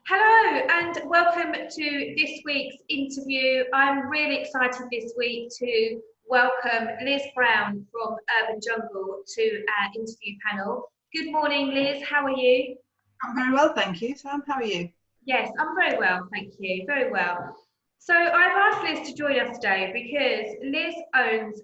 Hello and welcome to this week's interview. I'm really excited this week to welcome Liz Brown from Urban Jungle to our interview panel. Good morning, Liz. How are you? I'm very well, thank you. Sam, how are you? Yes, I'm very well, thank you. Very well. So I've asked Liz to join us today because Liz owns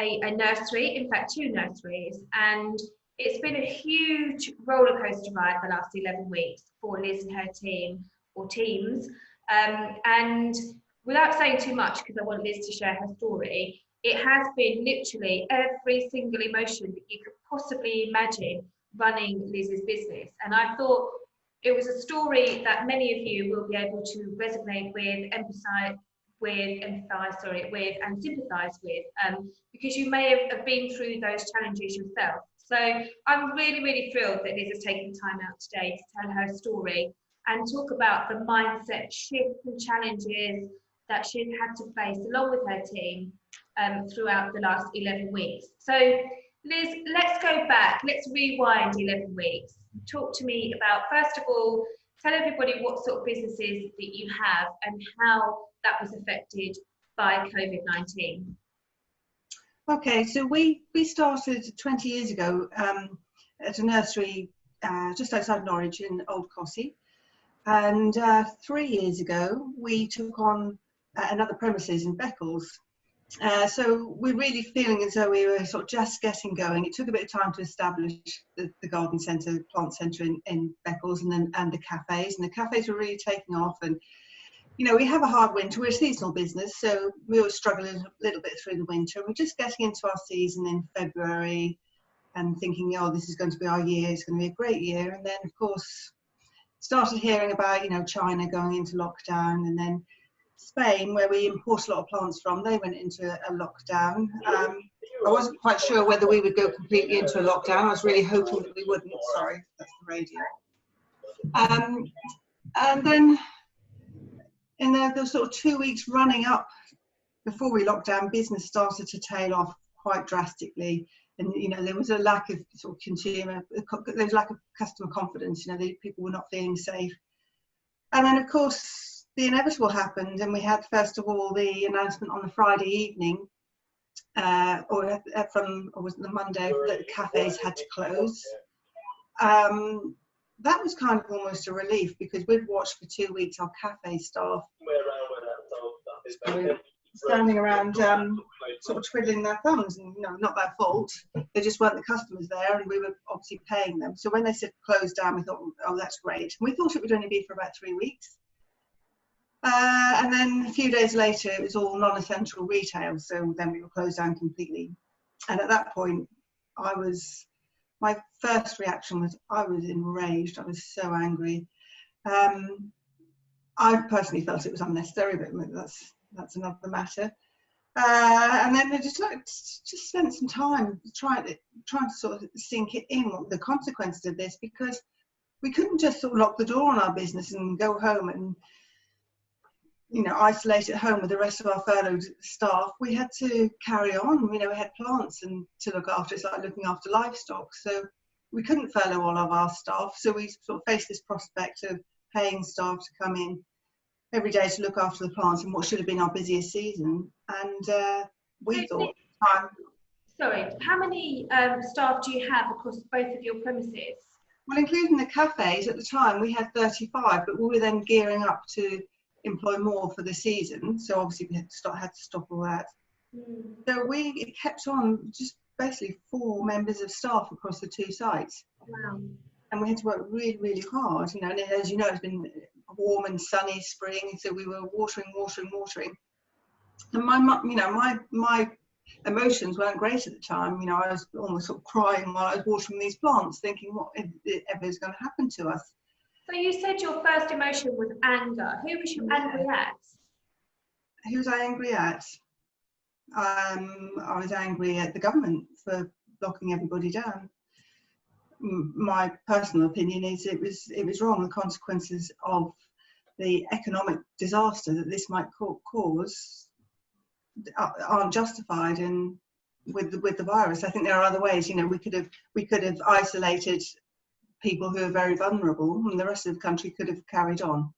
a nursery, in fact, two nurseries, and it's been a huge roller coaster ride the last 11 weeks for Liz and her team or teams. And without saying too much, because I want Liz to share her story, it has been literally every single emotion that you could possibly imagine running Liz's business. And I thought it was a story that many of you will be able to resonate with, with, and sympathise with, because you may have been through those challenges yourself. So I'm really, really thrilled that Liz has taken time out today to tell her story and talk about the mindset shifts and challenges that she's had to face along with her team throughout the last 11 weeks. So Liz, let's go back, let's rewind 11 weeks. Talk to me about, first of all, tell everybody what sort of businesses that you have and how that was affected by COVID-19. Okay, so we started 20 years ago at a nursery just outside Norwich in Old Cossey, and 3 years ago we took on another premises in Beccles. So we're really feeling as though we were sort of just getting going. It took a bit of time to establish the garden centre, plant centre in Beccles, and the cafes. And the cafes were really taking off. And you know, we have a hard winter. We're a seasonal business, so we were struggling a little bit through the winter. We're just getting into our season in February and thinking, oh, this is going to be our year. It's going to be a great year. And then, of course, started hearing about, you know, China going into lockdown, and then Spain, where we import a lot of plants from, they went into a lockdown. I wasn't quite sure whether we would go completely into a lockdown. I was really hoping that we wouldn't. Sorry, that's the radio. And then in the sort of 2 weeks running up before we locked down, business started to tail off quite drastically. And, you know, there was a lack of sort of there was a lack of customer confidence. You know, people were not feeling safe. And then, of course, the inevitable happened, and we had, first of all, the announcement on the Friday evening, or was it the Monday, that the cafes had to close. That was kind of almost a relief, because we'd watched for 2 weeks our cafe staff standing around sort of twiddling their thumbs, and, you know, not their fault. They just weren't the customers there, and we were obviously paying them. So when they said close down, we thought, oh, that's great. And we thought it would only be for about 3 weeks. And then a few days later, it was all non-essential retail. So then we were closed down completely. And at that point, my first reaction was I was enraged. I was so angry. I personally felt it was unnecessary, but that's another matter. And then I just spent some time trying to sort of sink it in, what the consequences of this, because we couldn't just sort of lock the door on our business and go home and, you know, isolate at home with the rest of our furloughed staff. We had to carry on. You know, we had plants and to look after. It's like looking after livestock. So we couldn't furlough all of our staff. So we sort of faced this prospect of paying staff to come in every day to look after the plants in what should have been our busiest season. And we thought, sorry, how many staff do you have across both of your premises? Well, including the cafes, at the time we had 35, but we were then gearing up to employ more for the season, so obviously we had to stop all that. So it kept on, just basically 4 members of staff across the 2 sites. Wow. And we had to work really, really hard, you know. And as you know, it's been a warm and sunny spring, so we were watering. And my emotions weren't great at the time. You know, I was almost sort of crying while I was watering these plants, thinking, what ever is going to happen to us? So you said your first emotion was anger. Who was you angry at? Who was I angry at? I was angry at the government for locking everybody down. My personal opinion is it was wrong. The consequences of the economic disaster that this might cause aren't justified with the virus. I think there are other ways. You know, we could have isolated people who are very vulnerable, and the rest of the country could have carried on.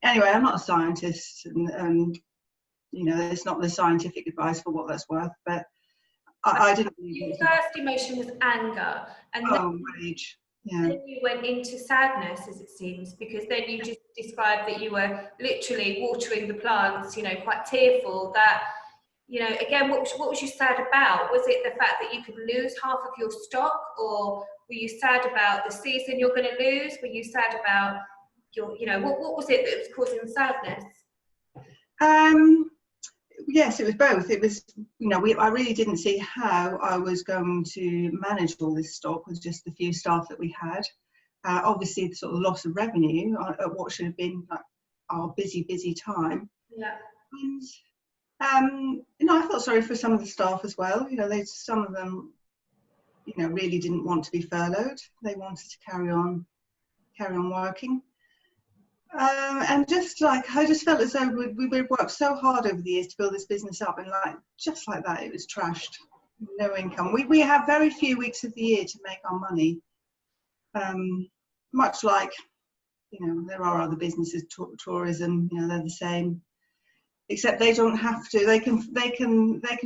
Anyway, I'm not a scientist, and you know, it's not the scientific advice for what that's worth, but I didn't. Your first emotion was anger, and rage. Yeah. then you went into sadness, as it seems, because then you just described that you were literally watering the plants, you know, quite tearful. That, you know, again, what was you sad about? Was it the fact that you could lose half of your stock, or were you sad about the season you're going to lose? Were you sad about your, you know, what was it that was causing the sadness? Yes, it was both. It was, you know, I really didn't see how I was going to manage all this stock with just the few staff that we had. Obviously, the sort of loss of revenue at what should have been like our busy time. Yeah. And you know, I felt sorry for some of the staff as well. You know, some of them, you know, really didn't want to be furloughed. They wanted to carry on working. And just like, I just felt as though we worked so hard over the years to build this business up, and like, just like that, it was trashed. No income. We have very few weeks of the year to make our money. Much like, you know, there are other businesses, tourism, you know, they're the same, except they don't have to. They can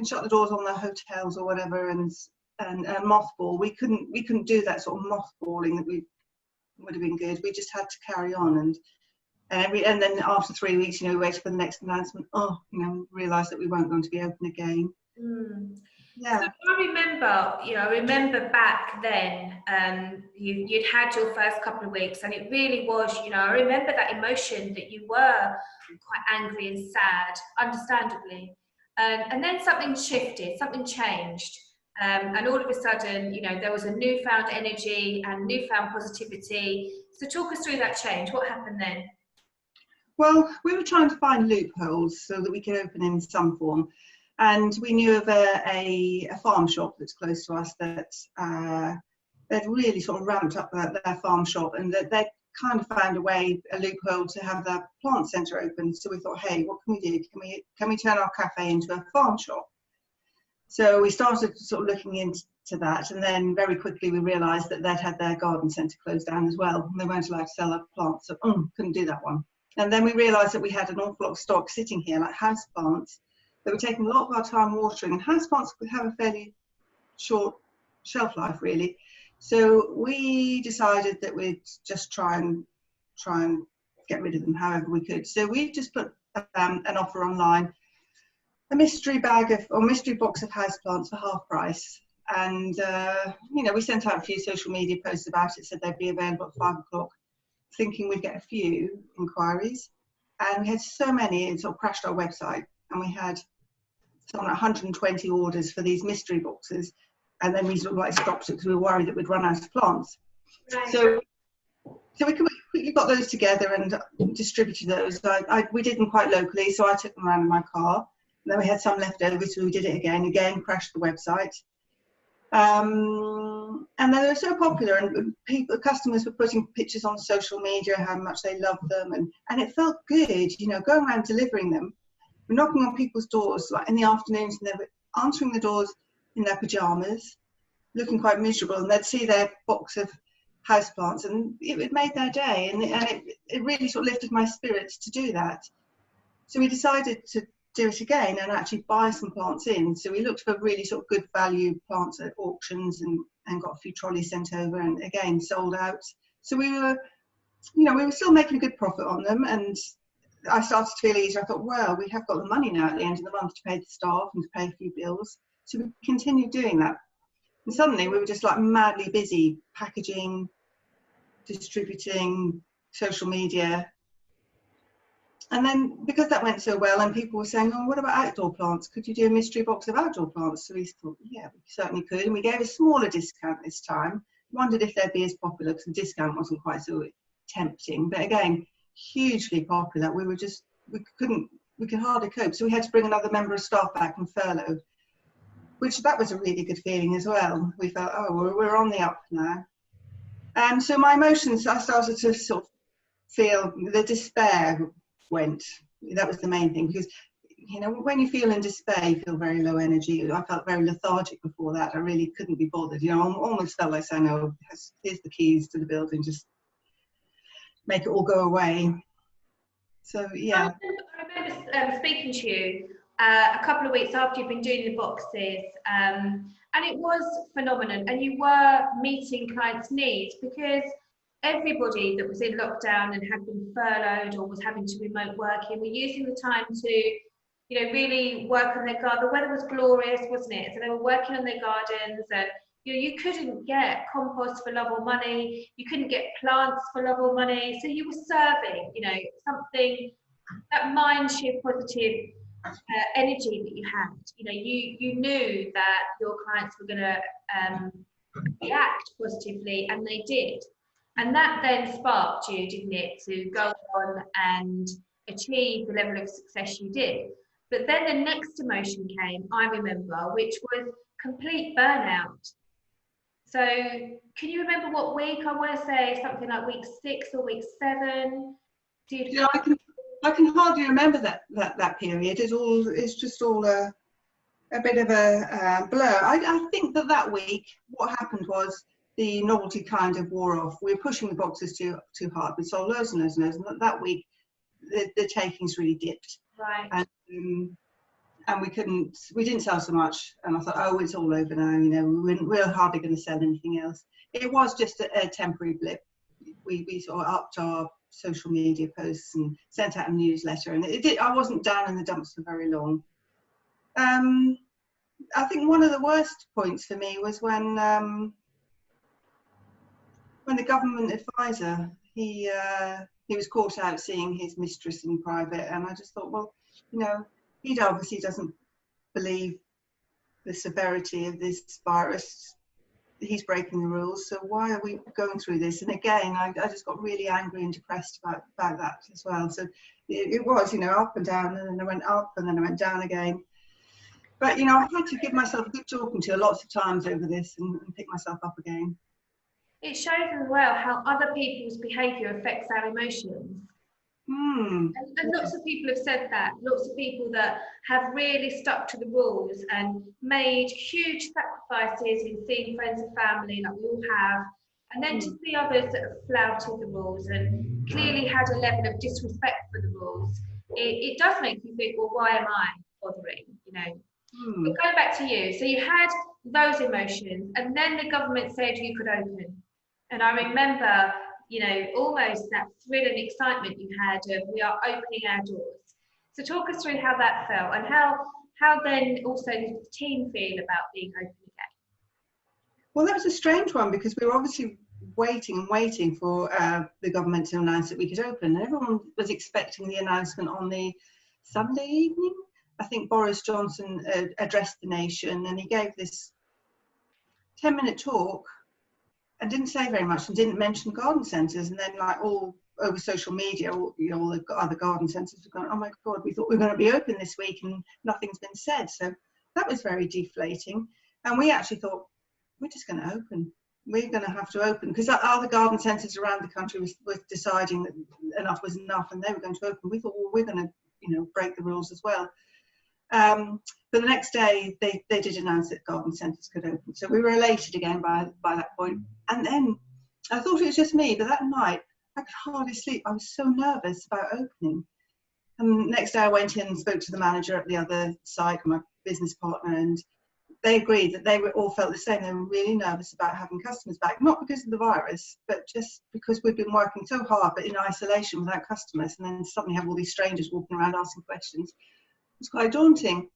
shut the doors on their hotels or whatever, and mothball. We couldn't do that sort of mothballing that would have been good. We just had to carry on, and then after 3 weeks, you know, we waited for the next announcement. Oh, you know, realised that we weren't going to be open again. Yeah. So I remember back then, you'd had your first couple of weeks, and it really was, you know, I remember that emotion that you were quite angry and sad, understandably. And then something shifted, something changed. And all of a sudden, you know, there was a newfound energy and newfound positivity. So talk us through that change. What happened then? Well, we were trying to find loopholes so that we could open in some form. And we knew of a farm shop that's close to us that they'd really sort of ramped up their farm shop, and that they'd kind of found a loophole to have their plant centre open. So we thought, hey, what can we do? Can we turn our cafe into a farm shop? So we started sort of looking into that, and then very quickly we realised that they'd had their garden centre closed down as well, and they weren't allowed to sell their plants, so couldn't do that one. And then we realised that we had an awful lot of stock sitting here, like house plants, that were taking a lot of our time watering, and house plants would have a fairly short shelf life, really. So we decided that we'd just try and get rid of them however we could. So we just put an offer online, a mystery box of houseplants for half price. And, you know, we sent out a few social media posts about it, said they'd be available at 5 o'clock, thinking we'd get a few inquiries. And we had so many, it sort of crashed our website. And we had something like 120 orders for these mystery boxes. And then we sort of like stopped it because we were worried that we'd run out of plants. Right. So we quickly got those together and distributed those. We did them quite locally, so I took them around in my car. And then we had some left over, so we did it again, crashed the website. And then they were so popular, and customers were putting pictures on social media how much they loved them, and it felt good, you know, going around delivering them. We're knocking on people's doors like in the afternoons, and they were answering the doors in their pajamas, looking quite miserable, and they'd see their box of houseplants, and it made their day, and it really sort of lifted my spirits to do that. So we decided to do it again and actually buy some plants in. So we looked for really sort of good value plants at auctions and got a few trolleys sent over, and again sold out. So we were still making a good profit on them, and I started to feel easier. I thought, well, we have got the money now at the end of the month to pay the staff and to pay a few bills. So we continued doing that. And suddenly we were just like madly busy packaging, distributing, social media. And then because that went so well and people were saying, oh, what about outdoor plants? Could you do a mystery box of outdoor plants? So we thought, yeah, we certainly could. And we gave a smaller discount this time. Wondered if they'd be as popular because the discount wasn't quite so tempting. But again, hugely popular. We could hardly cope. So we had to bring another member of staff back and furlough, which that was a really good feeling as well. We felt, oh, we're on the up now. And so my emotions, I started to sort of feel the despair went. That was the main thing, because you know, when you feel in despair, you feel very low energy. I felt very lethargic before that. I really couldn't be bothered. You know, I almost felt like saying, "Oh, here's the keys to the building. Just make it all go away." So yeah. I remember speaking to you a couple of weeks after you've been doing the boxes, and it was phenomenal. And you were meeting clients' needs because everybody that was in lockdown and had been furloughed or was having to remote working were using the time to, you know, really work on their garden. The weather was glorious, wasn't it? So they were working on their gardens, and you know, you couldn't get compost for love or money. You couldn't get plants for love or money. So you were serving, you know, something, that mind shift positive energy that you had. You know, you knew that your clients were going to react positively, and they did. And that then sparked you, didn't it, to go on and achieve the level of success you did. But then the next emotion came, I remember, which was complete burnout. So can you remember what week? I want to say something like week 6 or week 7. Yeah, I can hardly remember that period. It's just all a bit of a blur. I think that week, what happened was the novelty kind of wore off. We were pushing the boxes too hard. We sold loads and loads and loads, and that week the takings really dipped. Right. And we didn't sell so much. And I thought, oh, it's all over now. You know, we're hardly going to sell anything else. It was just a temporary blip. We sort of upped our social media posts and sent out a newsletter, and I wasn't down in the dumps for very long. I think one of the worst points for me was when the government advisor, he was caught out seeing his mistress in private, and I just thought, well, you know, he obviously doesn't believe the severity of this virus. He's breaking the rules, so why are we going through this? And again, I just got really angry and depressed about that as well. So it was, you know, up and down, and then I went up and then I went down again. But, you know, I had to give myself a good talking to lots of times over this and pick myself up again. It shows as well how other people's behaviour affects our emotions. And lots of people have said that. Lots of people that have really stuck to the rules and made huge sacrifices in seeing friends and family, like we all have. And then to see others that have flouted the rules and clearly had a level of disrespect for the rules, it does make you think, well, why am I bothering? You know. But going back to you, so you had those emotions, and then the government said you could open. And I remember, you know, almost that thrill and excitement you had of we are opening our doors. So talk us through how that felt, and how then also did the team feel about being open again? Well, that was a strange one because we were obviously waiting for the government to announce that we could open. And everyone was expecting the announcement on the Sunday evening. I think Boris Johnson addressed the nation, and he gave this 10-minute talk and didn't say very much and didn't mention garden centres. And then, like, all over social media, all the other garden centres were going, oh my God, we thought we were going to be open this week and nothing's been said. So that was very deflating. And we actually thought, we're just going to open. We're going to have to open, because other garden centres around the country was deciding that enough was enough and they were going to open. We thought, well, we're going to, you know, break the rules as well. But the next day, they did announce that garden centres could open. So we were elated again by that point. And then I thought it was just me, but that night I could hardly sleep. I was so nervous about opening. And the next day I went in and spoke to the manager at the other site, my business partner, and they agreed that they all felt the same. They were really nervous about having customers back, not because of the virus, but just because we've been working so hard, but in isolation without customers, and then suddenly have all these strangers walking around asking questions. It's quite daunting.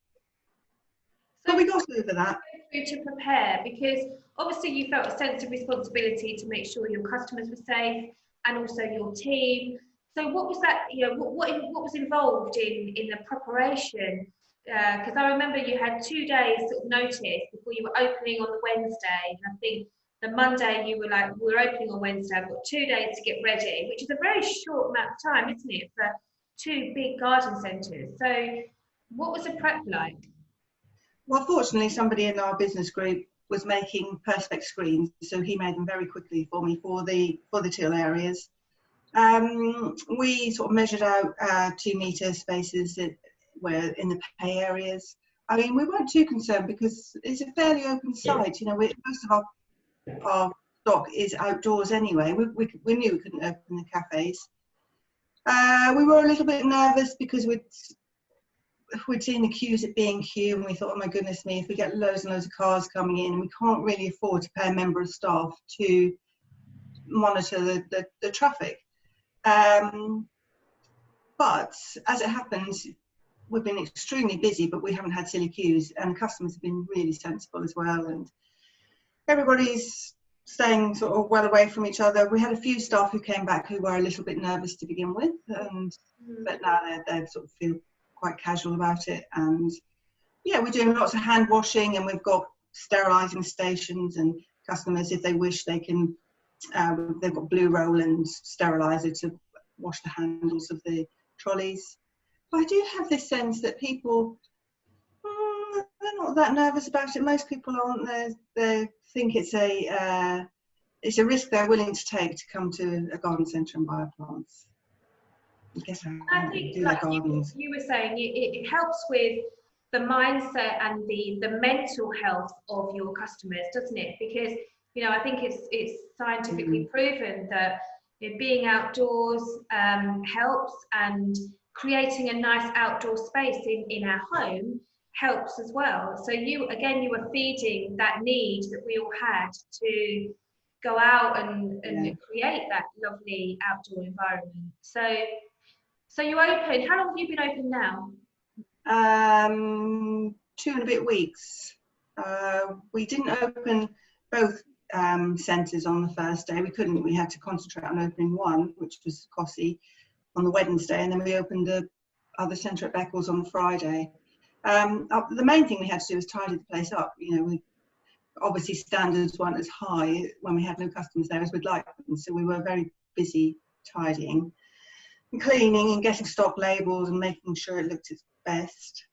So we got over that. To prepare, because obviously you felt a sense of responsibility to make sure your customers were safe and also your team. So what was that, you know, what was involved in the preparation? Because I remember you had 2 days sort of notice before you were opening on the Wednesday, and I think the Monday you were like, we're opening on Wednesday, I've got 2 days to get ready, which is a very short amount of time, isn't it, for 2 big garden centres. So what was the prep like? Well, fortunately, somebody in our business group was making perspex screens, so he made them very quickly for me for the till areas. We sort of measured out 2 metre spaces where in the pay areas. I mean, we weren't too concerned because it's a fairly open site. You know, most of our stock is outdoors anyway. We knew we couldn't open the cafes. We were a little bit nervous because we'd seen the queues at B&Q, and we thought, oh my goodness me, if we get loads and loads of cars coming in, we can't really afford to pay a member of staff to monitor the traffic. But as it happens, we've been extremely busy, but we haven't had silly queues, and customers have been really sensible as well, and everybody's staying sort of well away from each other. We had a few staff who came back who were a little bit nervous to begin with, but now they sort of feel quite casual about it. And yeah, we're doing lots of hand washing, and we've got sterilising stations, and customers, if they wish, they can, they've got blue roll and steriliser to wash the handles of the trolleys. But I do have this sense that people, they're not that nervous about it. Most people aren't. They think it's a risk they're willing to take to come to a garden centre and buy plants. I think, like you were saying, it helps with the mindset and the mental health of your customers, doesn't it? Because, you know, I think it's scientifically proven that, you know, being outdoors helps, and creating a nice outdoor space in our home helps as well. So you were feeding that need that we all had to go out and create that lovely outdoor environment. So you opened, how long have you been open now? 2 and a bit weeks. We didn't open both centres on the first day. We couldn't. We had to concentrate on opening one, which was Cossey, on the Wednesday, and then we opened the other centre at Beccles on the Friday. The main thing we had to do was tidy the place up. You know, obviously standards weren't as high when we had no customers there as we'd like them, so we were very busy tidying and cleaning and getting stock labels and making sure it looked its best.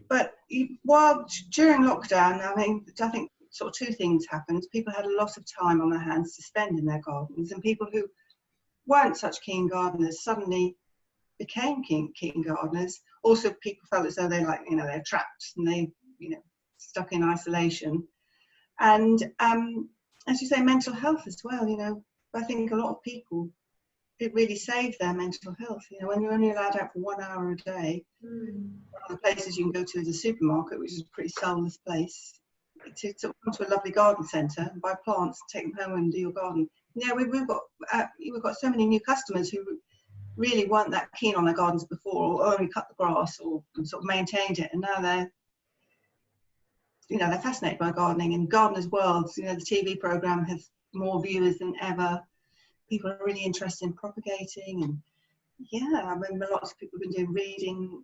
But while during lockdown, I think sort of two things happened. People had a lot of time on their hands to spend in their gardens, and people who weren't such keen gardeners suddenly became keen gardeners. Also, people felt as though they're trapped and they, stuck in isolation. And as you say, mental health as well. You know, I think a lot of people, it really saved their mental health. You know, when you're only allowed out for 1 hour a day, one of the places you can go to is a supermarket, which is a pretty soulless place. To come to a lovely garden centre and buy plants, take them home and do your garden. Yeah, we've got so many new customers who really weren't that keen on their gardens before, or only cut the grass or sort of maintained it, and now they're fascinated by gardening. And Gardener's World, the TV programme has more viewers than ever. People are really interested in propagating, and lots of people have been doing reading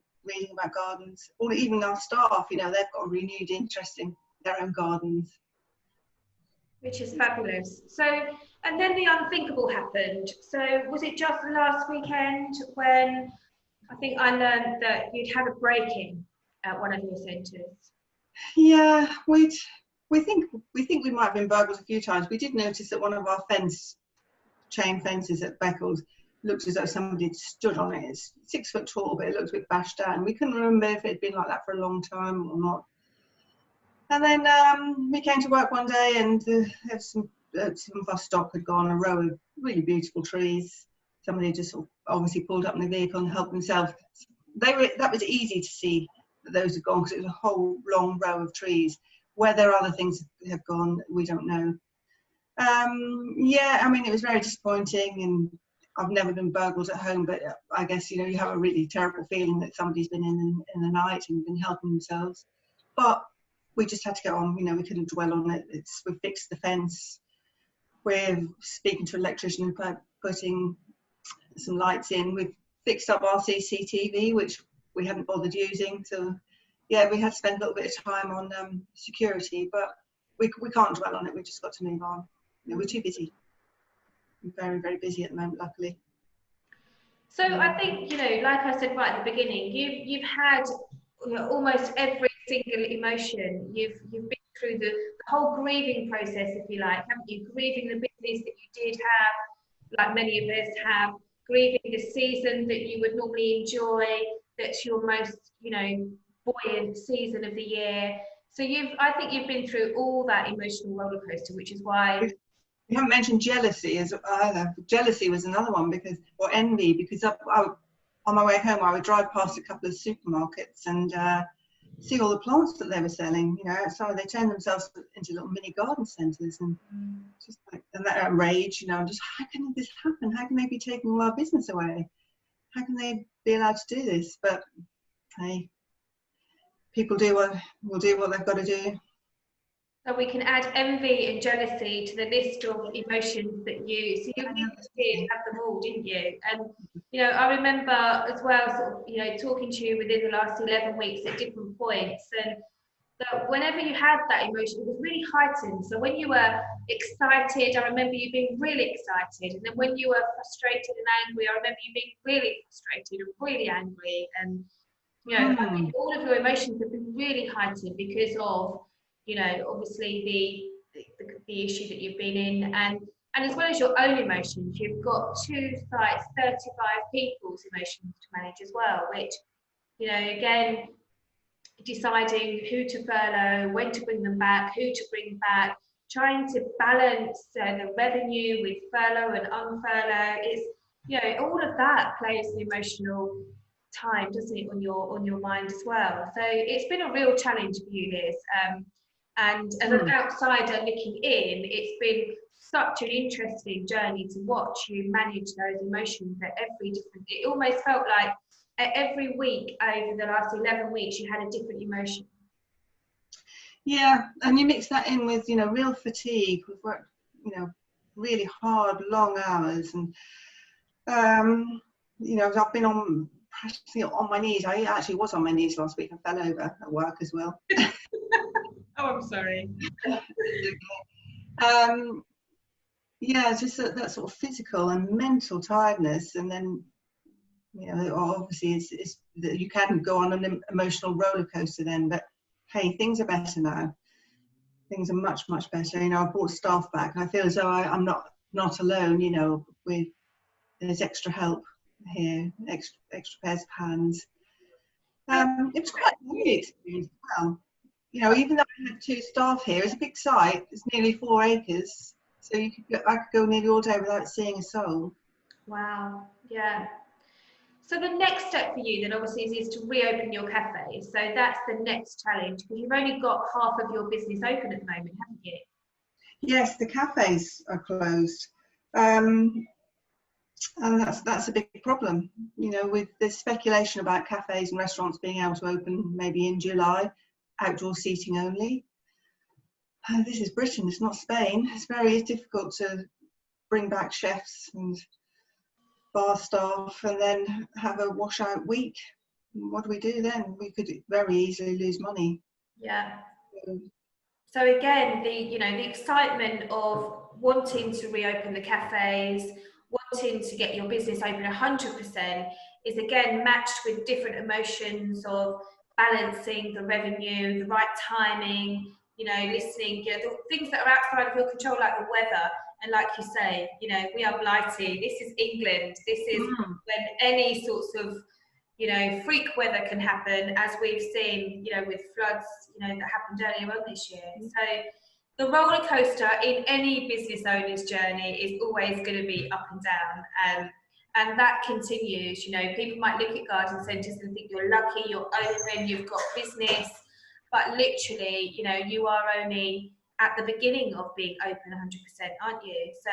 about gardens, or even our staff. They've got a renewed interest in their own gardens, which is fabulous. So, and then the unthinkable happened. So was it just last weekend when I think I learned that you'd had a break-in at one of your centres? Yeah, we think we might have been burgled a few times. We did notice that one of our chain fences at Beccles looked as though somebody had stood on it. It's 6 foot tall, but it looks a bit bashed down. We couldn't remember if it had been like that for a long time or not. And then we came to work one day, and some of our stock had gone, a row of really beautiful trees. Somebody just sort of obviously pulled up in the vehicle and helped themselves. That was easy to see that those had gone, because it was a whole long row of trees. Whether other things have gone, we don't know. It was very disappointing, and I've never been burgled at home, but I guess, you have a really terrible feeling that somebody's been in the night and been helping themselves. But we just had to get on. We couldn't dwell on it. We fixed the fence. We're speaking to an electrician and putting some lights in. We've fixed up our CCTV, which we hadn't bothered using. So, yeah, we had to spend a little bit of time on security, but we can't dwell on it. We've just got to move on. We're too busy. We're very, very busy at the moment, luckily. So I think, like I said right at the beginning, you've had almost every single emotion. You've been through the whole grieving process, if you like, haven't you? Grieving the business that you did have, like many of us have, grieving the season that you would normally enjoy, that's your most, you know, buoyant season of the year. So I think you've been through all that emotional roller coaster, which is why. You haven't mentioned jealousy as either. Jealousy was another one, because, or envy, because on my way home I would drive past a couple of supermarkets and see all the plants that they were selling. You know, outside they turned themselves into little mini garden centres, and just like, and that rage. You know, just how can this happen? How can they be taking all our business away? How can they be allowed to do this? But hey, people will do what they've got to do. So we can add envy and jealousy to the list of emotions that so you really did have them all, didn't you? And, you know, I remember as well, sort of, you know, talking to you within the last 11 weeks at different points, and that whenever you had that emotion, it was really heightened. So when you were excited, I remember you being really excited. And then when you were frustrated and angry, I remember you being really frustrated and really angry. And, you know, I think all of your emotions have been really heightened because of, you know, obviously the issue that you've been in, and as well as your own emotions, you've got 2 sites, 35 people's emotions to manage as well, which, you know, again, deciding who to furlough, when to bring them back, who to bring back, trying to balance the revenue with furlough and unfurlough. It's, you know, all of that plays the emotional time, doesn't it, on your mind as well. So it's been a real challenge for you, Liz. And as an outsider looking in, it's been such an interesting journey to watch you manage those emotions at every different. It almost felt like every week over the last 11 weeks, you had a different emotion. Yeah, and you mix that in with, you know, real fatigue. We've worked, you know, really hard, long hours, and you know, I've been on practically on my knees. I actually was on my knees last week. I fell over at work as well. Oh, I'm sorry. Yeah, just that sort of physical and mental tiredness, and then, you know, obviously it's that you can go on an emotional roller coaster then. But hey, things are better now. Things are much better. You know, I've brought staff back, and I feel as though I'm not alone. You know, there's extra help here, extra pairs of hands. It was quite a new experience as well. You know, even though I had 2 staff here, it's a big site. It's nearly 4 acres, so I could go nearly all day without seeing a soul. Wow. Yeah. So the next step for you then obviously is to reopen your cafe. So that's the next challenge, because you've only got half of your business open at the moment, haven't you? Yes, the cafes are closed, and that's a big problem. You know, with this speculation about cafes and restaurants being able to open maybe in July, outdoor seating only. This is Britain, it's not Spain. It's very difficult to bring back chefs and bar staff and then have a washout week. What do we do then? We could very easily lose money. Yeah. So again, the excitement of wanting to reopen the cafes, wanting to get your business open 100% is again matched with different emotions of balancing the revenue, the right timing, you know, listening, you know, the things that are outside of your control, like the weather. And like you say, you know, we are blighty. This is England. This is when any sorts of, you know, freak weather can happen, as we've seen, you know, with floods, you know, that happened earlier on this year. So the roller coaster in any business owner's journey is always going to be up and down. And that continues. You know, people might look at garden centres and think you're lucky, you're open, you've got business, but literally, you know, you are only at the beginning of being open 100%, aren't you? So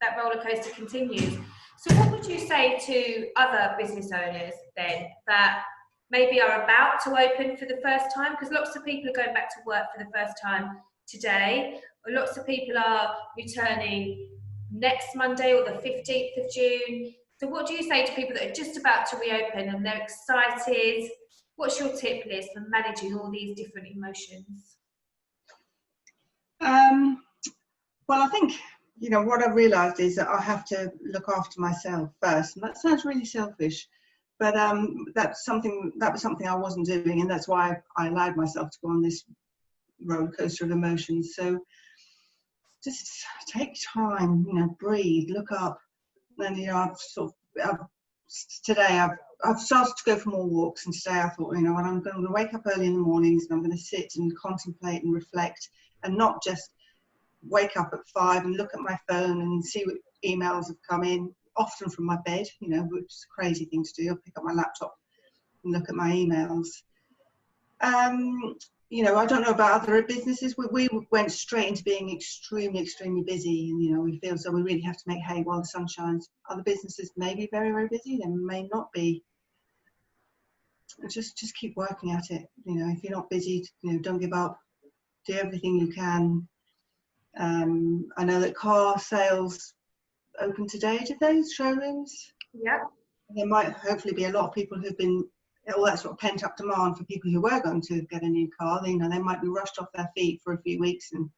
that roller coaster continues. So what would you say to other business owners then that maybe are about to open for the first time? Because lots of people are going back to work for the first time today. Lots of people are returning next Monday or the 15th of June. So what do you say to people that are just about to reopen and they're excited? What's your tip, Liz, for managing all these different emotions? Well, I think, you know, what I've realised is that I have to look after myself first, and that sounds really selfish, but that was something I wasn't doing, and that's why I allowed myself to go on this roller coaster of emotions. So just take time, you know, breathe, look up, and, you know, I've sort of I've today I've started to go for more walks, and today I thought, you know, and I'm going to wake up early in the mornings and I'm going to sit and contemplate and reflect, and not just wake up at 5 and look at my phone and see what emails have come in, often from my bed, you know, which is a crazy thing to do. I'll pick up my laptop and look at my emails. You know, I don't know about other businesses. We went straight into being extremely busy, and you know, we feel so we really have to make hay while the sun shines. Other businesses may be very busy, they may not be. Just keep working at it. You know, if you're not busy, you know, don't give up. Do everything you can. I know that car sales open today, did they? Showrooms? Yeah. There might hopefully be a lot of people who've been, all that sort of pent up demand for people who were going to get a new car. You know, they might be rushed off their feet for a few weeks, and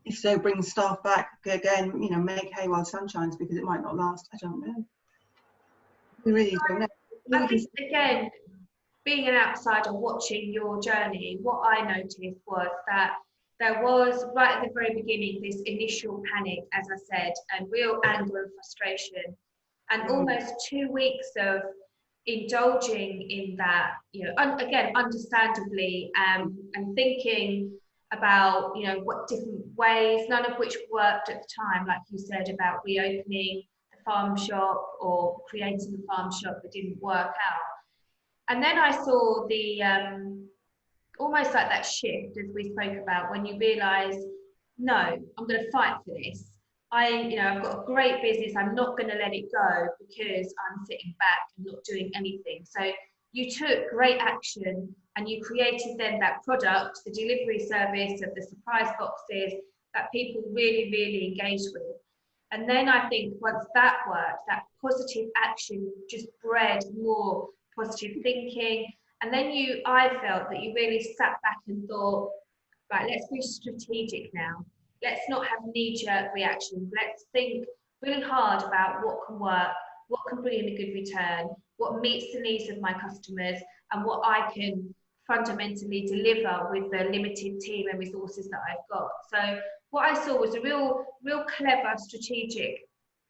if so, bring staff back again, you know, make hay while the sun shines, because it might not last. I don't know. We really don't know. I think, again, being an outsider watching your journey, what I noticed was that there was, right at the very beginning, this initial panic, as I said, and real anger and frustration, and almost 2 weeks of indulging in that, you know, again, understandably, and thinking about, you know, what different ways, none of which worked at the time, like you said, about reopening the farm shop or creating the farm shop that didn't work out. And then I saw the almost like that shift, as we spoke about, when you realise, no, I'm going to fight for this. You know, I've got a great business. I'm not going to let it go because I'm sitting back and not doing anything. So you took great action, and you created then that product, the delivery service of the surprise boxes that people really engaged with. And then I think once that worked, that positive action just bred more positive thinking. And then I felt that you really sat back and thought, right, let's be strategic now. Let's not have knee-jerk reactions. Let's think really hard about what can work, what can bring in a good return, what meets the needs of my customers, and what I can fundamentally deliver with the limited team and resources that I've got. So what I saw was a real clever strategic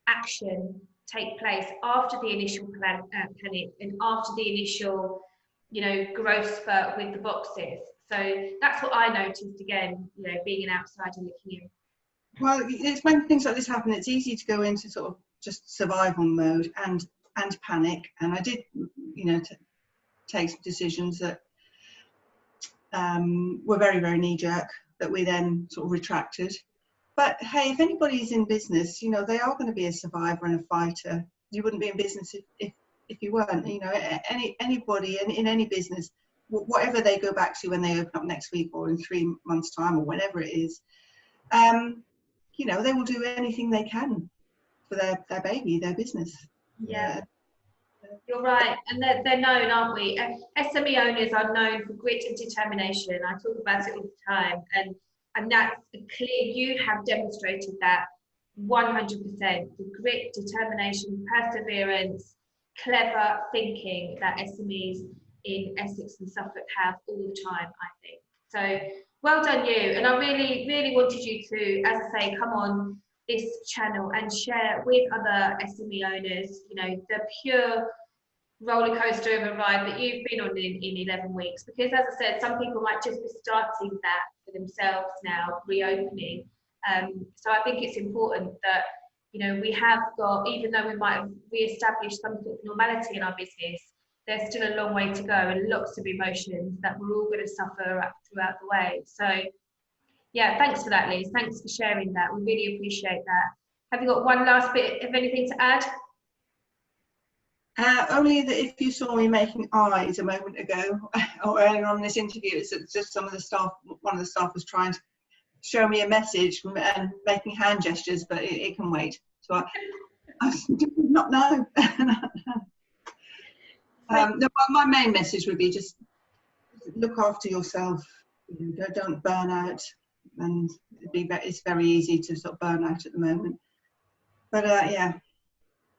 action take place after the initial panic and after the initial, you know, growth spurt with the boxes. So that's what I noticed, again, you know, being an outsider looking in. Well, it's when things like this happen, it's easy to go into sort of just survival mode and panic. And I did, you know, take some decisions that were very knee-jerk, that we then sort of retracted. But hey, if anybody's in business, you know, they are going to be a survivor and a fighter. You wouldn't be in business if you weren't. You know, anybody in any business, whatever they go back to when they open up next week or in 3 months' time or whenever it is, you know, they will do anything they can for their baby, their business. Yeah. You're right, and they're known, aren't we? SME owners are known for grit and determination. I talk about it all the time, and that's clear. You have demonstrated that 100%. The grit, determination, perseverance, clever thinking that SMEs in Essex and Suffolk have all the time, I think. So well done you, and I really wanted you to, as I say, come on this channel and share with other SME owners, you know, the pure roller coaster of a ride that you've been on in 11 weeks, because as I said, some people might just be starting that for themselves now, reopening. So I think it's important that, you know, we have got, even though we might have re-established some sort of normality in our business, there's still a long way to go and lots of emotions that we're all going to suffer throughout the way. So yeah, thanks for that, Liz. Thanks for sharing that. We really appreciate that. Have you got one last bit of anything to add? Only that if you saw me making eyes a moment ago or earlier on this interview, it's just some of the staff, one of the staff was trying to show me a message and making hand gestures, but it can wait. So I did not know. No, my main message would be just look after yourself. You know, don't burn out, and it's very easy to sort of burn out at the moment. But yeah.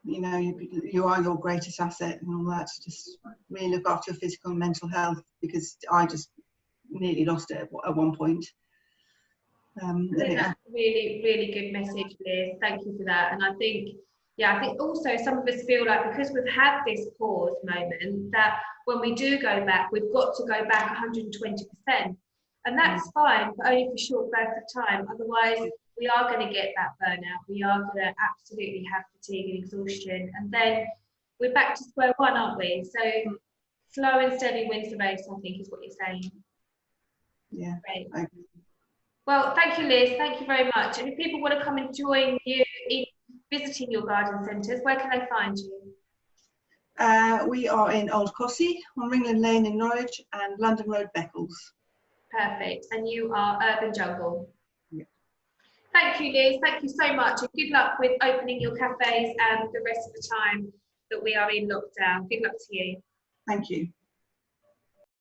You know, you are your greatest asset and all that. Just really look after your physical and mental health, because I just nearly lost it at one point. I think that's a really good message, Liz. Thank you for that. And I think Yeah, I think also some of us feel like because we've had this pause moment that when we do go back, we've got to go back 120%. And that's fine, but only for short bursts of time. Otherwise, we are going to get that burnout. We are going to absolutely have fatigue and exhaustion. And then we're back to square one, aren't we? So slow and steady wins the race, I think is what you're saying. Yeah. Great. I agree. Well, thank you, Liz. Thank you very much. And if people want to come and join you in visiting your garden centres, where can they find you? We are in Old Cossey, on Ringland Lane in Norwich, and London Road, Beccles. Perfect. And you are Urban Jungle. Yeah. Thank you, Liz. Thank you so much. And good luck with opening your cafes and the rest of the time that we are in lockdown. Good luck to you. Thank you.